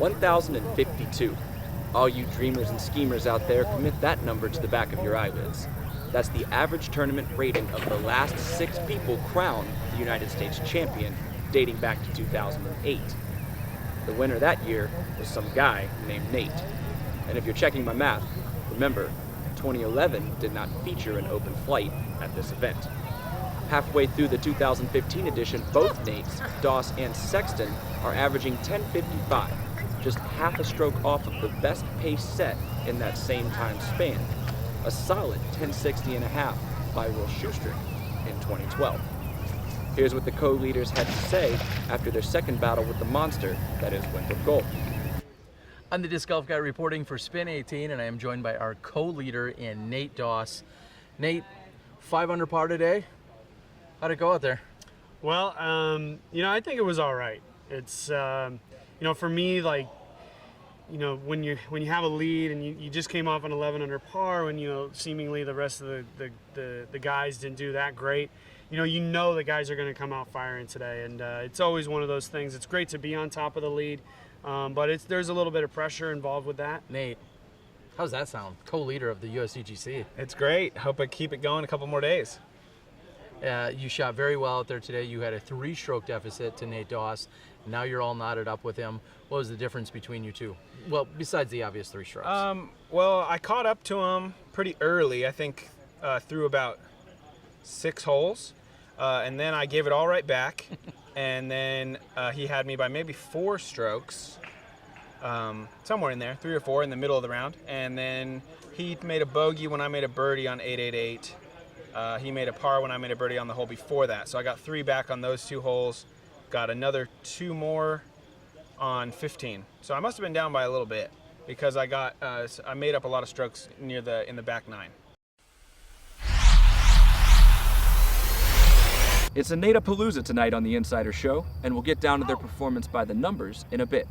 1,052. All you dreamers and schemers out there, commit that number to the back of your eyelids. That's the average tournament rating of the last 6 people crowned the United States champion, dating back to 2008. The winner that year was some guy named Nate. And if you're checking my math, remember, 2011 did not feature an open flight at this event. Halfway through the 2015 edition, both Nates, Doss, and Sexton are averaging 10:55, just half a stroke off of the best pace set in that same time span. A solid 10:60.5 by Will Schustrin in 2012. Here's what the co-leaders had to say after their second battle with the monster that is Winthrop Gold. I'm the Disc Golf Guy reporting for Spin 18, and I am joined by our co-leader in Nate Doss. Nate, 5 under par today. How'd it go out there? Well, I think it was all right. It's, for me, like, when you have a lead and you just came off an 11 under par, when seemingly the rest of the guys didn't do that great. The guys are going to come out firing today, and it's always one of those things. It's great to be on top of the lead, but there's a little bit of pressure involved with that. Nate, how's that sound? Co-leader of the USDGC. It's great. Hope I keep it going a couple more days. You shot very well out there today. You had a 3-stroke deficit to Nate Doss. Now you're all knotted up with him. What was the difference between you two? Well, besides the obvious 3 strokes. Well, I caught up to him pretty early. I think through about 6 holes. And then I gave it all right back. And then he had me by maybe 4 strokes. Somewhere in there, 3 or 4 in the middle of the round. And then he made a bogey when I made a birdie on 888. He made a par when I made a birdie on the hole before that. So I got 3 back on those 2 holes. Got another 2 more on 15. So I must have been down by a little bit because I made up a lot of strokes in the back 9. It's a Nate-a-palooza tonight on the Insider Show, and we'll get down to their performance by the numbers in a bit.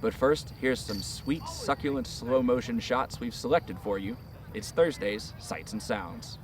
But first, here's some sweet, succulent, slow-motion shots we've selected for you. It's Thursday's Sights and Sounds.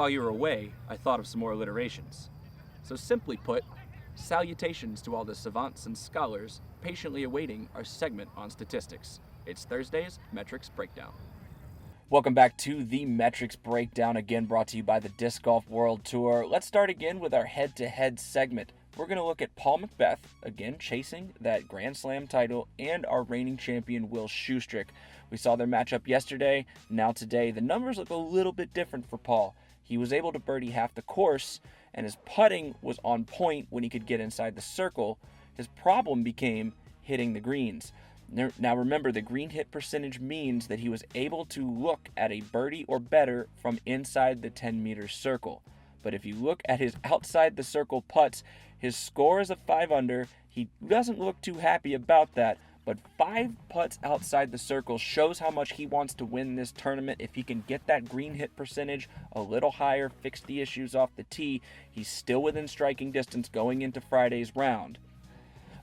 while you were away, I thought of some more alliterations. So simply put, Salutations to all the savants and scholars patiently awaiting our segment on statistics. It's Thursday's Metrics Breakdown. Welcome back to the Metrics Breakdown, again brought to you by the Disc Golf World Tour. Let's start again with our head-to-head segment. We're going to look at Paul McBeth, again chasing that Grand Slam title, and our reigning champion Will Schultz. We saw their matchup yesterday. Now today, the numbers look a little bit different for Paul. He was able to birdie half the course, and his putting was on point when he could get inside the circle. His problem became hitting the greens. Now remember, the green hit percentage means that he was able to look at a birdie or better from inside the 10-meter circle. But if you look at his outside the circle putts, his score is a 5 under. He doesn't look too happy about that, but 5 putts outside the circle shows how much he wants to win this tournament. If he can get that green hit percentage a little higher, fix the issues off the tee, he's still within striking distance going into Friday's round.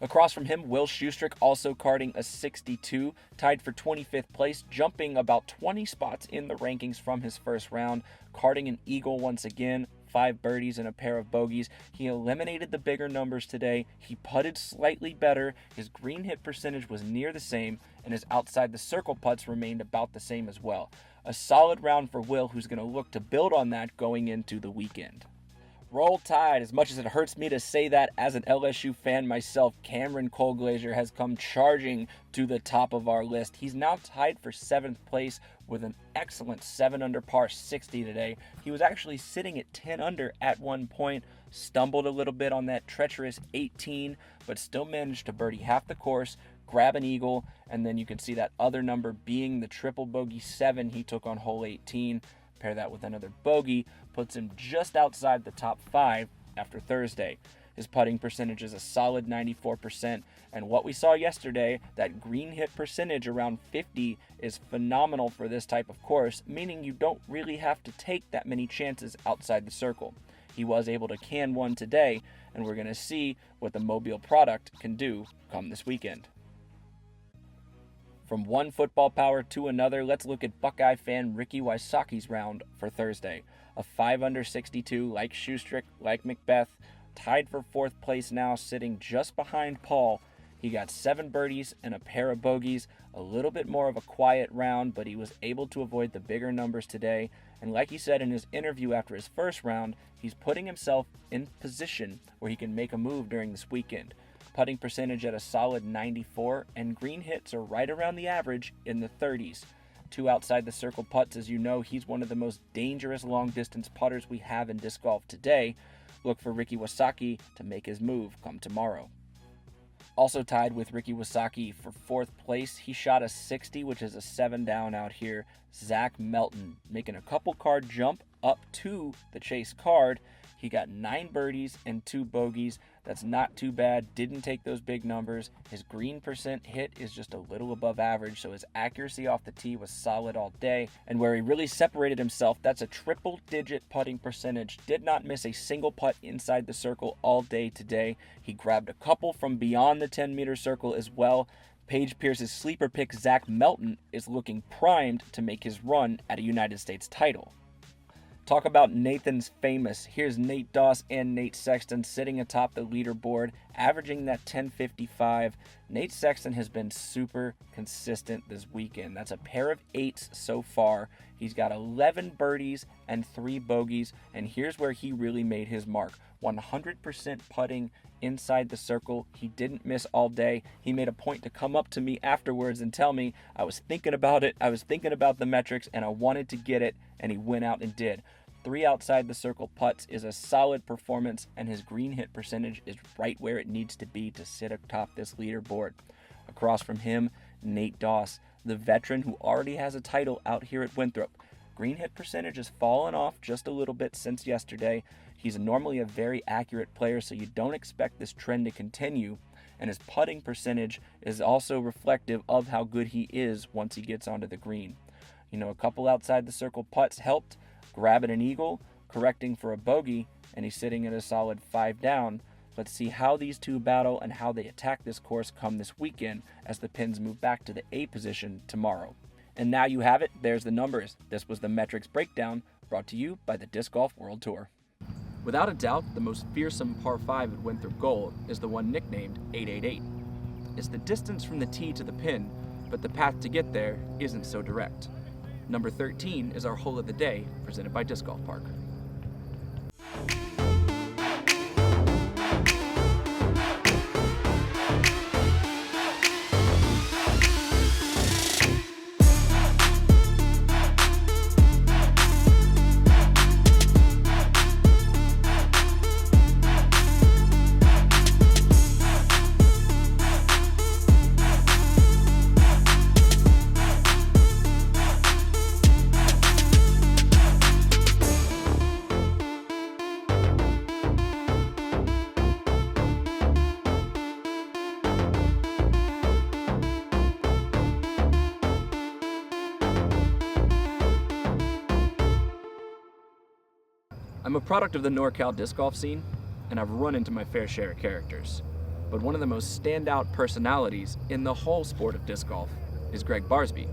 Across from him, Will Schultz also carding a 62, tied for 25th place, jumping about 20 spots in the rankings from his first round, carding an eagle once again, 5 birdies and a pair of bogeys. He eliminated the bigger numbers today. He putted slightly better, his green hit percentage was near the same, and his outside the circle putts remained about the same as well. A solid round for Will, who's going to look to build on that going into the weekend. Roll Tide. As much as it hurts me to say that as an LSU fan myself, Cameron Cole Glazier has come charging to the top of our list. He's now tied for 7th place with an excellent 7 under par 60 today. He was actually sitting at 10 under at one point, stumbled a little bit on that treacherous 18, but still managed to birdie half the course, grab an eagle, and then you can see that other number being the triple bogey 7 he took on hole 18. Pair that with another bogey, puts him just outside the top 5 after Thursday. His putting percentage is a solid 94%, and what we saw yesterday, that green hit percentage around 50, is phenomenal for this type of course, meaning you don't really have to take that many chances outside the circle. He was able to can one today, and we're going to see what the Mobile product can do come this weekend. From one football power to another, let's look at Buckeye fan Ricky Wysocki's round for Thursday. A 5 under 62, like Schultz, like McBeth, tied for 4th place now, sitting just behind Paul. He got 7 birdies and a pair of bogeys, a little bit more of a quiet round, but he was able to avoid the bigger numbers today. And like he said in his interview after his first round, he's putting himself in position where he can make a move during this weekend. Putting percentage at a solid 94, and green hits are right around the average in the 30s. 2 outside the circle putts, as you know, he's one of the most dangerous long distance putters we have in disc golf today. Look for Ricky Wysocki to make his move come tomorrow. Also tied with Ricky Wysocki for 4th place, he shot a 60, which is a 7 down out here. Zach Melton making a couple card jump up to the chase card. He got 9 birdies and 2 bogeys. That's not too bad. Didn't take those big numbers. His green percent hit is just a little above average, so his accuracy off the tee was solid all day. And where he really separated himself, that's a triple-digit putting percentage. Did not miss a single putt inside the circle all day today. He grabbed a couple from beyond the 10-meter circle as well. Paige Pierce's sleeper pick, Zach Melton, is looking primed to make his run at a United States title. Talk about Nathan's famous. Here's Nate Doss and Nate Sexton sitting atop the leaderboard, averaging that 10.55. Nate Sexton has been super consistent this weekend. That's a pair of 8s so far. He's got 11 birdies and 3 bogeys, and here's where he really made his mark. 100% putting inside the circle. He didn't miss all day. He made a point to come up to me afterwards and tell me I was thinking about it. I was thinking about the metrics, and I wanted to get it, and he went out and did. 3 outside the circle putts is a solid performance, and his green hit percentage is right where it needs to be to sit atop this leaderboard. Across from him, Nate Doss, the veteran who already has a title out here at Winthrop. Green hit percentage has fallen off just a little bit since yesterday. He's normally a very accurate player, so you don't expect this trend to continue, and his putting percentage is also reflective of how good he is once he gets onto the green. You know, a couple outside the circle putts helped, grabbing an eagle, correcting for a bogey, and he's sitting at a solid 5 down. Let's see how these two battle and how they attack this course come this weekend as the pins move back to the A position tomorrow. And now you have it. There's the numbers. This was the Metrics Breakdown, brought to you by the Disc Golf World Tour. Without a doubt, the most fearsome par 5 at Winthrop Gold is the one nicknamed 888. It's the distance from the tee to the pin, but the path to get there isn't so direct. Number 13 is our hole of the day, presented by Disc Golf Park. I'm a product of the NorCal disc golf scene, and I've run into my fair share of characters. But one of the most standout personalities in the whole sport of disc golf is Greg Barsby.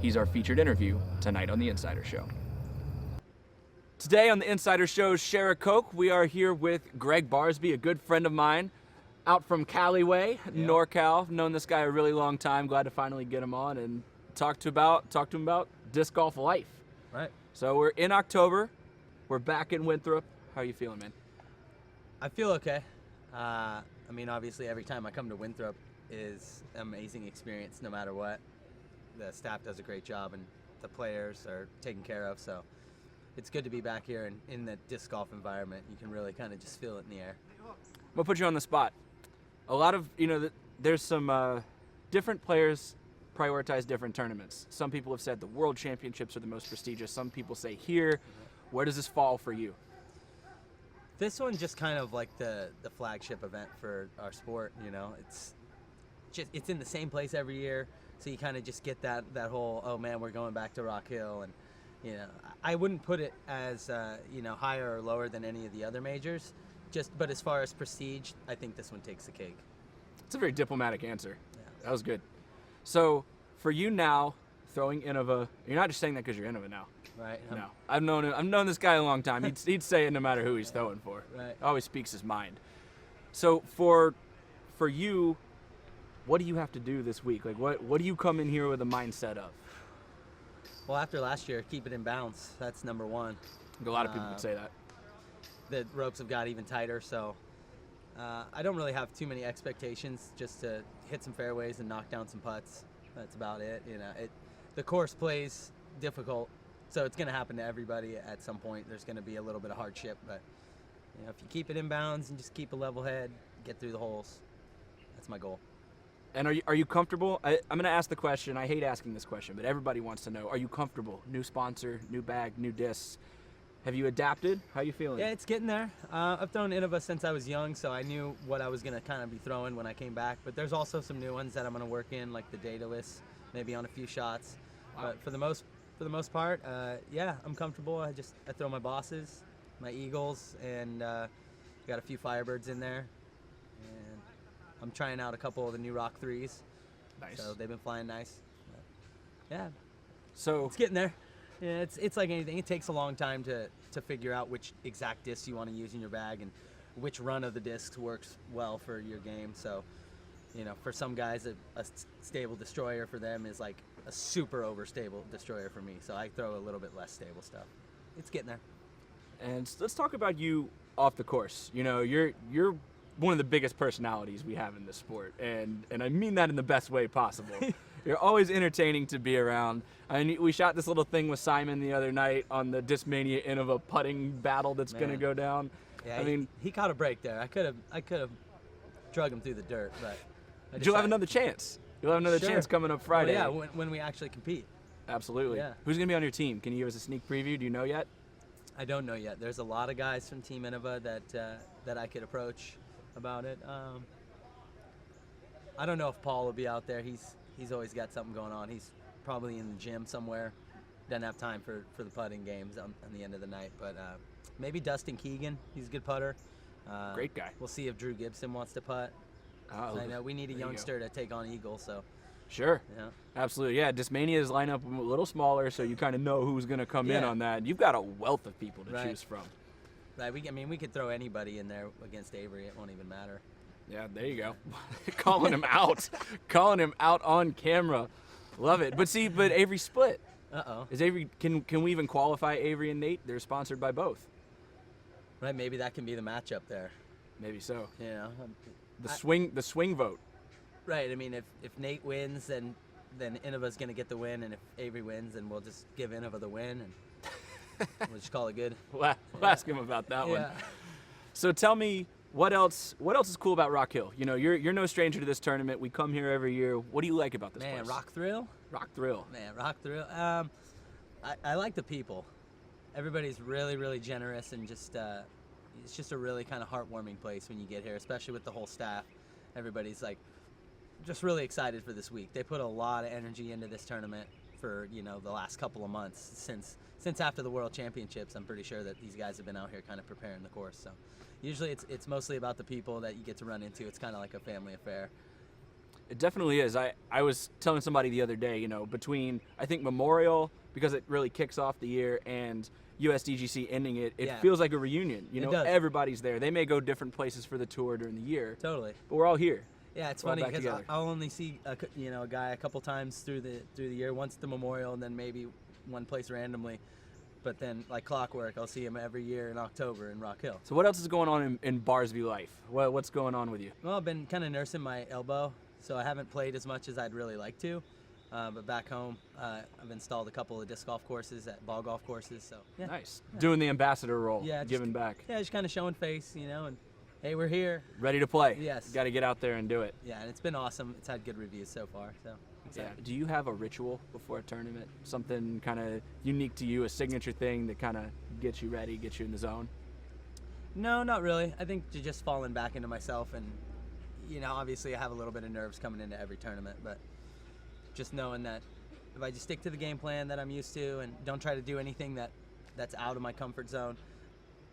He's our featured interview tonight on The Insider Show. Today on The Insider Show's Share a Coke, we are here with Greg Barsby, a good friend of mine, out from Cali way, NorCal. Known this guy a really long time. Glad to finally get him on and talk to him about disc golf life. Right. So we're in October. We're back in Winthrop. How are you feeling, man? I feel okay. I mean, obviously, every time I come to Winthrop is an amazing experience, no matter what. The staff does a great job, and the players are taken care of. So it's good to be back here in the disc golf environment. You can really kind of just feel it in the air. I'm gonna put you on the spot. A lot of, there's some different players prioritize different tournaments. Some people have said the World Championships are the most prestigious. Some people say here. Where does this fall for you? This one just kind of like the flagship event for our sport. It's in the same place every year, so you kind of just get that whole, oh man, we're going back to Rock Hill, and I wouldn't put it as higher or lower than any of the other majors. But as far as prestige, I think this one takes the cake. It's a very diplomatic answer. Yeah. That was good. So for you now, throwing Innova, you're not just saying that because you're Innova now. Right. No, I've known this guy a long time. He'd say it no matter who he's throwing for. Right. Always speaks his mind. So for you, what do you have to do this week? Like what do you come in here with a mindset of? Well, after last year, keep it in bounds. That's number one. A lot of people would say that. The ropes have got even tighter, so I don't really have too many expectations. Just to hit some fairways and knock down some putts. That's about it. The course plays difficult. So it's going to happen to everybody at some point. There's going to be a little bit of hardship, but if you keep it in bounds and just keep a level head, get through the holes, that's my goal. And are you comfortable? I'm going to ask the question. I hate asking this question, but everybody wants to know. Are you comfortable? New sponsor, new bag, new discs. Have you adapted? How are you feeling? Yeah, it's getting there. I've thrown Innova since I was young, so I knew what I was going to kind of be throwing when I came back. But there's also some new ones that I'm going to work in, like the Daedalus, maybe on a few shots. Wow. But for the most part, I'm comfortable. I throw my Bosses, my Eagles, and got a few Firebirds in there. And I'm trying out a couple of the new Rock 3s. Nice. So they've been flying nice. Yeah. So it's getting there. Yeah, it's like anything. It takes a long time to figure out which exact discs you want to use in your bag and which run of the discs works well for your game. So, for some guys, a stable destroyer for them is like a super overstable destroyer for me. So I throw a little bit less stable stuff. It's getting there. And let's talk about you off the course. You're one of the biggest personalities we have in this sport, and I mean that in the best way possible. You're always entertaining to be around. I mean, we shot this little thing with Simon the other night on the Discmania Innova putting battle that's going to go down. Yeah, he caught a break there. I could have drug him through the dirt, but you'll have another chance. You'll have another chance coming up Friday. Well, yeah, when we actually compete. Absolutely. Yeah. Who's going to be on your team? Can you give us a sneak preview? Do you know yet? I don't know yet. There's a lot of guys from Team Innova that I could approach about it. I don't know if Paul will be out there. He's always got something going on. He's probably in the gym somewhere. Doesn't have time for the putting games on the end of the night. But maybe Dustin Keegan. He's a good putter. Great guy. We'll see if Drew Gibson wants to putt. I know we need a youngster to take on Eagle. So. Sure. Yeah. Absolutely. Yeah. Discmania's lineup a little smaller, so you kind of know who's going to come in on that. You've got a wealth of people to choose from. Right. We could throw anybody in there against Avery. It won't even matter. Yeah, there you go. Calling him out. Calling him out on camera. Love it. But Avery split. Uh-oh. Is Avery can we even qualify Avery and Nate? They're sponsored by both. Right, maybe that can be the matchup there. Maybe so. You know. The swing vote. Right. I mean, if Nate wins, then Innova's going to get the win, and if Avery wins, then we'll just give Innova the win, and we'll just call it good. We'll ask him about that one. Yeah. So tell me, what else is cool about Rock Hill? You know, you're no stranger to this tournament. We come here every year. What do you like about this place? Rock Thrill? Rock Thrill. Man, Rock Thrill. I like the people. Everybody's really, really generous, and just it's just a really kind of heartwarming place when you get here, especially with the whole staff. Everybody's like just really excited for this week. They put a lot of energy into this tournament for, you know, the last couple of months since after the World Championships. I'm pretty sure that these guys have been out here kind of preparing the course. So usually it's mostly about the people that you get to run into. It's kind of like a family affair. It definitely is. I was telling somebody the other day, you know, between, I think, Memorial, because it really kicks off the year, and USDGC ending it, Yeah. feels like a reunion. You It know, does. Everybody's there. They may go different places for the tour during the year, Totally. but we're all here. Yeah, it's We're all funny back because together. I'll only see a guy a couple times through the year. Once at the Memorial, and then maybe one place randomly. But then, like clockwork, I'll see him every year in October in Rock Hill. So what else is going on in Barsby life? What's going on with you? Well, I've been kind of nursing my elbow, so I haven't played as much as I'd really like to. But back home, I've installed a couple of disc golf courses at ball golf courses. So yeah. Nice. Doing the ambassador role. Yeah, just- Giving back. Yeah, just kind of showing face, you know, and hey, we're here. Ready to play. Yes. Got to get out there and do it. Yeah, and it's been awesome. It's had good reviews so far. So Yeah. excited. Do you have a ritual before a tournament? Something kind of unique to you, a signature thing that kind of gets you ready, gets you in the zone? No, not really. I think just falling back into myself, and you know, obviously I have a little bit of nerves coming into every tournament, but just knowing that if I just stick to the game plan that I'm used to and don't try to do anything that's out of my comfort zone,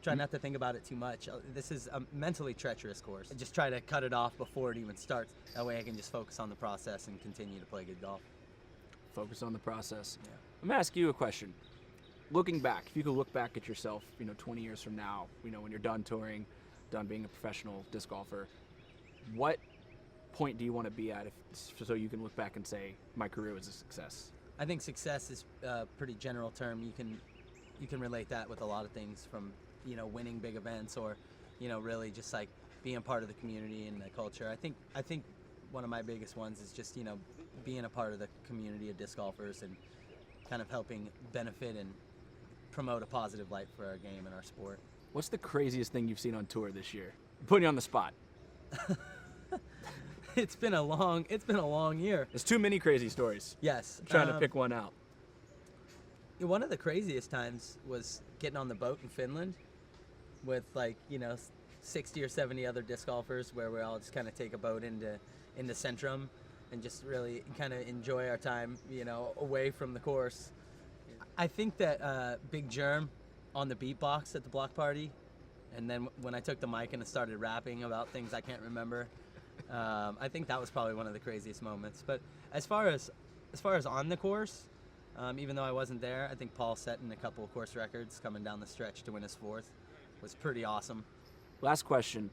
try not to think about it too much. This is a mentally treacherous course. I just try to cut it off before it even starts. That way I can just focus on the process and continue to play good golf. Focus on the process. Yeah. I'm gonna ask you a question. Looking back, if you could look back at yourself, 20 years from now, when you're done touring, done being a professional disc golfer, what point do you want to be at so you can look back and say, my career was a success? I think success is a pretty general term. You can relate that with a lot of things, from winning big events, or really just like being part of the community and the culture. I think one of my biggest ones is just being a part of the community of disc golfers and kind of helping benefit and promote a positive light for our game and our sport. What's the craziest thing you've seen on tour this year? I'm putting you on the spot. It's been a long year. There's too many crazy stories. Yes. I'm trying to pick one out. One of the craziest times was getting on the boat in Finland with 60 or 70 other disc golfers, where we all just kind of take a boat into Centrum and just really kind of enjoy our time, away from the course. I think that Big Germ on the beatbox at the block party, and then when I took the mic and I started rapping about things I can't remember, I think that was probably one of the craziest moments. But as far as on the course, even though I wasn't there, I think Paul setting a couple of course records coming down the stretch to win his fourth was pretty awesome. Last question.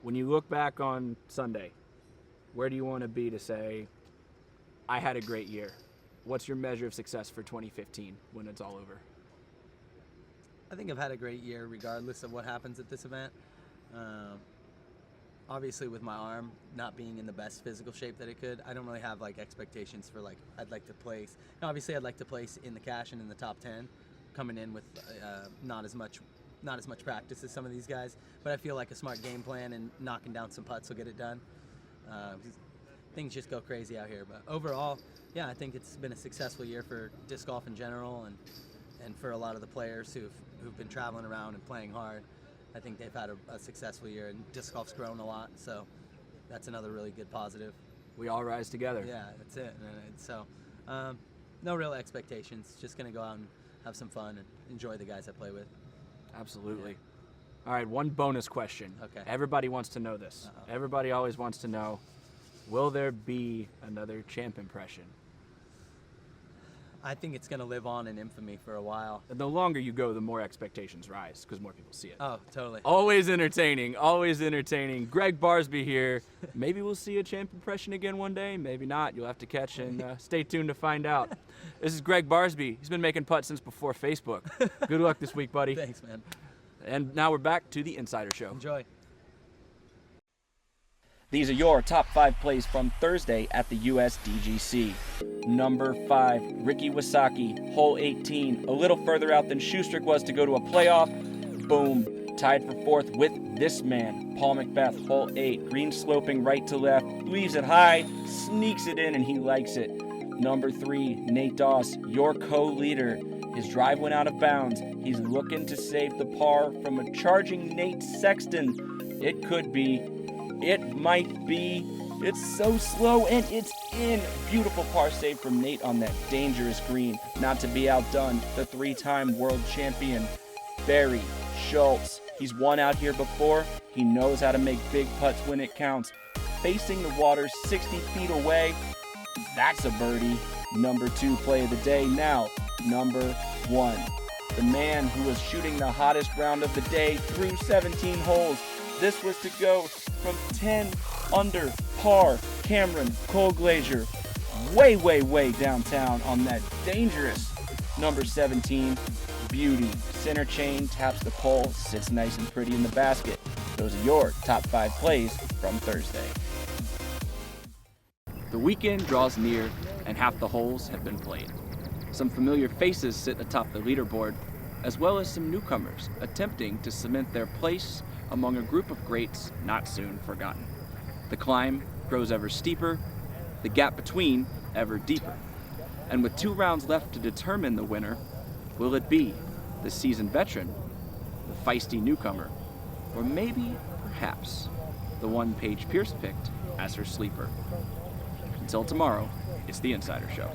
When you look back on Sunday, where do you want to be to say, I had a great year? What's your measure of success for 2015 when it's all over? I think I've had a great year regardless of what happens at this event. Obviously, with my arm not being in the best physical shape that it could, I don't really have expectations for I'd like to place. Now, obviously, I'd like to place in the cash and in the top 10, coming in with not as much practice as some of these guys. But I feel like a smart game plan and knocking down some putts will get it done. Things just go crazy out here. But overall, yeah, I think it's been a successful year for disc golf in general, and for a lot of the players who've been traveling around and playing hard. I think they've had a successful year, and disc golf's grown a lot, so that's another really good positive. We all rise together. Yeah, that's it. And so, no real expectations. Just gonna go out and have some fun and enjoy the guys I play with. Absolutely. Yeah. All right, one bonus question. Okay. Everybody wants to know this. Uh-oh. Everybody always wants to know, will there be another champ impression? I think it's going to live on in infamy for a while. The longer you go, the more expectations rise because more people see it. Oh, totally. Always entertaining, always entertaining. Greg Barsby here. Maybe we'll see a champ impression again one day. Maybe not. You'll have to catch and stay tuned to find out. This is Greg Barsby. He's been making putts since before Facebook. Good luck this week, buddy. Thanks, man. And now we're back to the Insider Show. Enjoy. These are your top 5 plays from Thursday at the USDGC. Number 5, Ricky Wasaki, hole 18. A little further out than Schustrick was to go to a playoff. Boom. Tied for 4th with this man, Paul Macbeth, hole 8. Green sloping right to left. Leaves it high, sneaks it in, and he likes it. Number 3, Nate Doss, your co-leader. His drive went out of bounds. He's looking to save the par from a charging Nate Sexton. It could be. It might be. It's so slow, and it's in. Beautiful par save from Nate on that dangerous green. Not to be outdone, the 3-time world champion, Barry Schultz. He's won out here before. He knows how to make big putts when it counts. Facing the water 60 feet away, that's a birdie. Number 2 play of the day now. Number 1. The man who was shooting the hottest round of the day through 17 holes. This was to go from 10 under par. Cameron Cole Glazier way, way, way downtown on that dangerous number 17. Beauty. Center chain, taps the pole, sits nice and pretty in the basket. Those are your top 5 plays from Thursday. The weekend draws near and half the holes have been played. Some familiar faces sit atop the leaderboard, as well as some newcomers attempting to cement their place among a group of greats not soon forgotten. The climb grows ever steeper, the gap between ever deeper. And with 2 rounds left to determine the winner, will it be the seasoned veteran, the feisty newcomer, or maybe, perhaps, the one Paige Pierce picked as her sleeper? Until tomorrow, it's the Insider Show.